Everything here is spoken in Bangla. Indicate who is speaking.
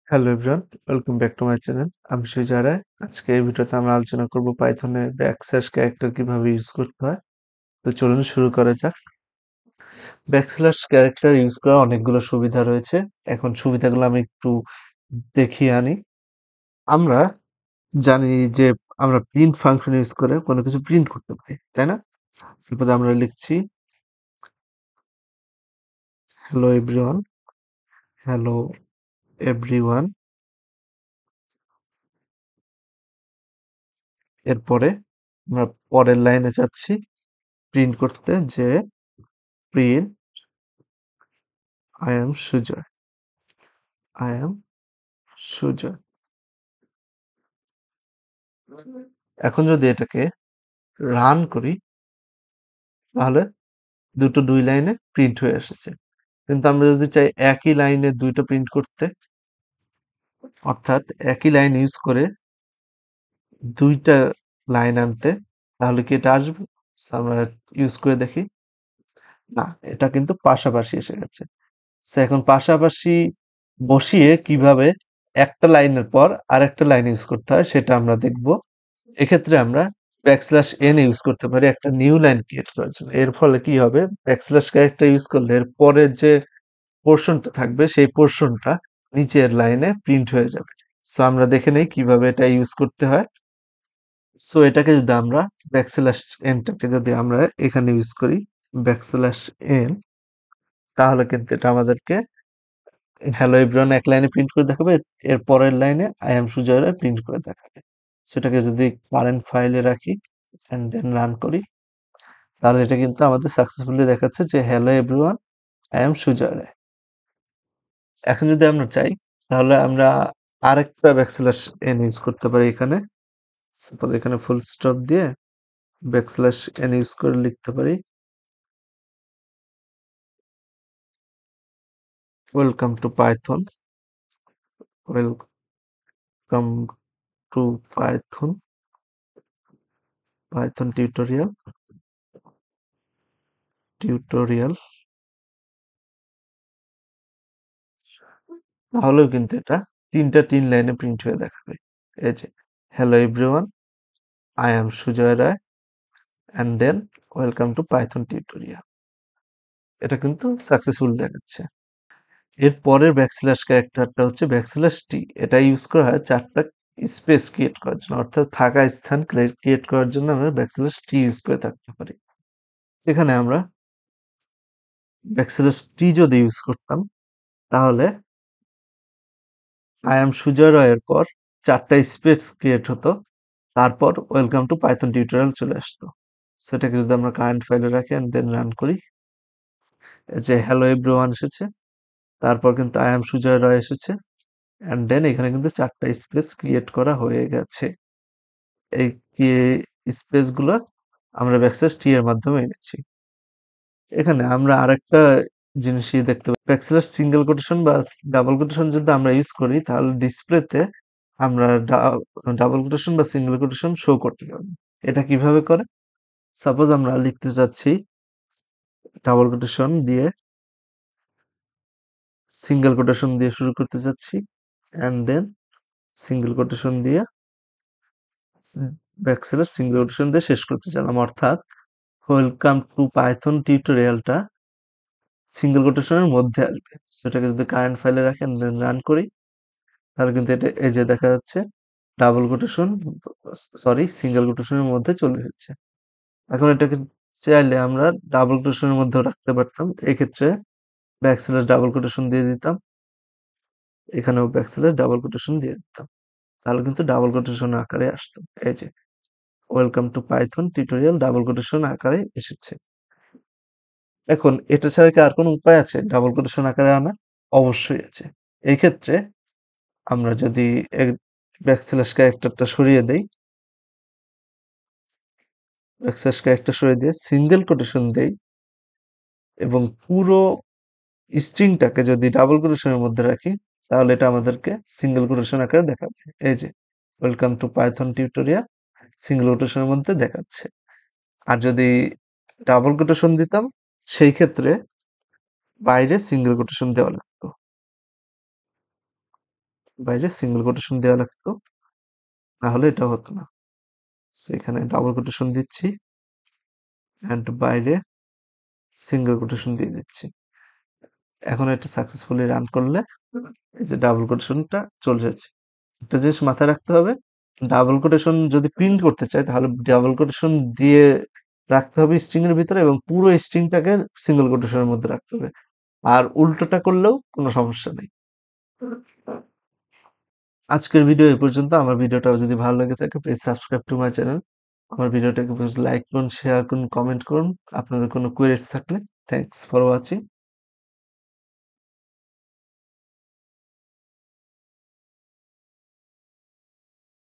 Speaker 1: Hello everyone, welcome back to my channel. আমি সুজয় রায়। আজকে এই ভিডিওতে আমরা আলোচনা করব পাইথনে ব্যাকস্ল্যাশ ক্যারেক্টার কিভাবে ইউজ করতে হয়। তো চলুন শুরু করা যাক। ব্যাকস্ল্যাশ ক্যারেক্টার ইউজ করার অনেকগুলো সুবিধা রয়েছে। এখন সুবিধাগুলো আমি একটু দেখিয়ে আনি। আমরা জানি যে আমরা প্রিন্ট ফাংশন ইউজ করে কোনো কিছু প্রিন্ট করতে পারি, তাই না? সাপোজ আমরা লিখছি হ্যালো এভরিওয়ান, হ্যালো এভরিওয়ান, এরপরে আমরা পরের লাইনে যাচ্ছি প্রিন্ট করতে, যে print I am Sujoy, I am Sujoy. এখন যদি এটাকে রান করি তাহলে দুই লাইনে প্রিন্ট হয়ে এসেছে। কিন্তু আমরা যদি চাই একই লাইনে দুইটা প্রিন্ট করতে, অর্থাৎ একই লাইন ইউজ করে দুইটা লাইন আনতে, তাহলে কি এটা আসবে? So আমরা ইউজ করে দেখি। না, এটা কিন্তু পাশাপাশি এসে গেছে। এখন পাশাপাশি বসিয়ে কিভাবে একটা লাইনের পর আরেকটা লাইন ইউজ করতে হয় সেটা আমরা দেখব। এক্ষেত্রে আমরা ব্যাকস্ল্যাশ এন ইউজ করতে পারি একটা নিউ লাইন ক্রিয়েট করার জন্য। এর ফলে কি হবে, ব্যাকস্ল্যাশ ক্যারেক্টার ইউজ করলে এর পরের যে পোর্শনটা থাকবে সেই পোর্শনটা নিচের লাইনে প্রিন্ট হয়ে যাবে। সো আমরা দেখে নেই কিভাবে এটা ইউজ করতে হয়। সো এটাকে যদি আমরা ব্যাকস্ল্যাশ এনটাকে যদি আমরা এখানে ইউজ করি ব্যাকস্ল্যাশ এন, তাহলে কিন্তু এটা আমাদেরকে হ্যালো এভরিওয়ান এক লাইনে প্রিন্ট করে দেখাবে, এর পরের লাইনে I am Sujoy Roy print করে দেখাবে। সেটাকে যদি কারেন্ট ফাইলে রাখি এন্ড দেন রান করি, তাহলে এটা কিন্তু আমাদের সাকসেসফুলি দেখাচ্ছে যে hello everyone, I am Sujoy Roy. এখন যদি আমরা চাই তাহলে আমরা আরেকটা ব্যাকস্ল্যাশ এন ইউজ করতে পারি। এখানে সাপোজ এখানে ফুল স্টপ দিয়ে ব্যাকস্ল্যাশ এন ইউজ করে লিখতে পারি welcome to Python, welcome to Python, Python tutorial. তাহলেও কিন্তু এটা তিন লাইনে প্রিন্ট হয়ে দেখাবে। এই যে hello everyone, I am Sujoy Roy and then welcome to Python tutorial. এটা কিন্তু সাকসেসফুল দেখাচ্ছে। এর পরের ব্যাকস্ল্যাশ ক্যারেক্টারটা হচ্ছে ব্যাকস্ল্যাশ টি। এটা ইউজ করা হয় চারটা স্পেস ক্রিয়েট করার জন্য, অর্থাৎ ফাঁকা স্থান ক্রিয়েট করার জন্য আমরা ব্যাকস্ল্যাশ টি ইউজ করে থাকতে পারি। এখানে আমরা ব্যাকস্ল্যাশ টি যদি ইউজ করতাম তাহলে আই এম সুজয় রয়ের পর চারটা স্পেস ক্রিয়েট হতো, তারপর ওয়েলকাম টু পাইথন টিউটোরিয়াল চলে আসতো। সেটাকে যদি আমরা কারেন্ট ফাইলে রাখি এন্ড দেন রান করি, যে হ্যালো এভরিওয়ান এসেছে, তারপর কিন্তু আই এম সুজয় রয় এসেছে এন্ড দেন এখানে কিন্তু চারটা স্পেস ক্রিয়েট করা হয়ে গেছে। এই স্পেস গুলো আমরা ব্যাকস্ল্যাশ টি এর মাধ্যমে এনেছি। এখানে আমরা আরেকটা জিনিসই দেখতে পাই, ব্যাকস্ল্যাশ সিঙ্গেল কোটেশন বা ডাবল কোটেশন যদি আমরা ইউজ করি তাহলে ডিসপ্লেতে আমরা ডাবল কোটেশন বা সিঙ্গেল কোটেশন শো করতে পারবো। এটা কিভাবে করে? সাপোজ আমরা লিখতে চাচ্ছি ডাবল কোটেশন দিয়ে সিঙ্গেল কোটেশন দিয়ে শুরু করতে চাচ্ছি এন্ড দেন সিঙ্গেল কোটেশন দিয়ে ব্যাকস্ল্যাশ সিঙ্গেল কোটেশন দিয়ে শেষ করতে চাইলাম, অর্থাৎ ওয়েলকাম টু পাইথন টিউটোরিয়ালটা সিঙ্গেল কোটেশনের মধ্যে আসবে। সেটাকে যদি কারেন্ট ফাইলে রাখেন দেন রান করি, তাহলে কিন্তু এটা এই যে দেখা যাচ্ছে ডাবল কোটেশন, সরি সিঙ্গেল কোটেশনের মধ্যে চলে এসেছে। এখন এটাকে চাইলে আমরা ডাবল কোটেশনের মধ্যেও রাখতে পারতাম। এক্ষেত্রে ব্যাকস্ল্যাশ ডাবল কোটেশন দিয়ে দিতাম, এখানেও ব্যাকস্ল্যাশ ডাবল কোটেশন দিয়ে দিতাম, তাহলে কিন্তু ডাবল কোটেশন আকারে আসতো। এই যে welcome to Python tutorial double quotation আকারে এসেছে। এখন এটা ছাড়া কি আর কোনো উপায় আছে ডাবল কোটেশন আকারে আনা? অবশ্যই আছে। এই ক্ষেত্রে আমরা যদি ব্যাকস্ল্যাশ ক্যারেক্টারটা সরিয়ে দেই, ব্যাকস্ল্যাশ ক্যারেক্টার সরিয়ে দিয়ে সিঙ্গেল কোটেশন দেই এবং পুরো স্ট্রিংটাকে যদি ডাবল কোটেশনের মধ্যে রাখি, তাহলে এটা আমাদেরকে সিঙ্গেল কোটেশন আকারে দেখাবে। এই যে welcome to Python tutorial single কোটেশনের মধ্যে দেখাচ্ছে। আর যদি ডাবল কোটেশন দিতাম সেই ক্ষেত্রে বাইরে সিঙ্গেল কোটেশন দেওয়া লাগতো। বাইরে সিঙ্গেল কোটেশন দেওয়া লাগতো, না হলে এটা হতো না। সো এখানে ডাবল কোটেশন দিচ্ছি অ্যান্ড বাইরে সিঙ্গেল কোটেশন দিয়ে দিচ্ছি। এখন এটা সাকসেসফুলি রান করলে এই যে ডাবল কোটেশনটা চলে এসেছে। একটা জিনিস মাথায় রাখতে হবে, ডাবল কোটেশন যদি প্রিন্ট করতে চাই তাহলে ডাবল কোটেশন দিয়ে রাখতে হবে স্ট্রিং এর ভিতরে এবং পুরো স্ট্রিংটাকে সিঙ্গেল কোটেশনের মধ্যে রাখতে হবে। আর উল্টোটা করলেও কোনো সমস্যা নেই। আজকের ভিডিও এই পর্যন্ত। আমার ভিডিওটা যদি ভালো লেগে থাকে please subscribe to my channel. আমার ভিডিওটাকে প্লিজ লাইক করুন, শেয়ার করুন, কমেন্ট করুন। আপনাদের কোনো কোয়েরিজ থাকলে থ্যাংকস ফর ওয়াচিং।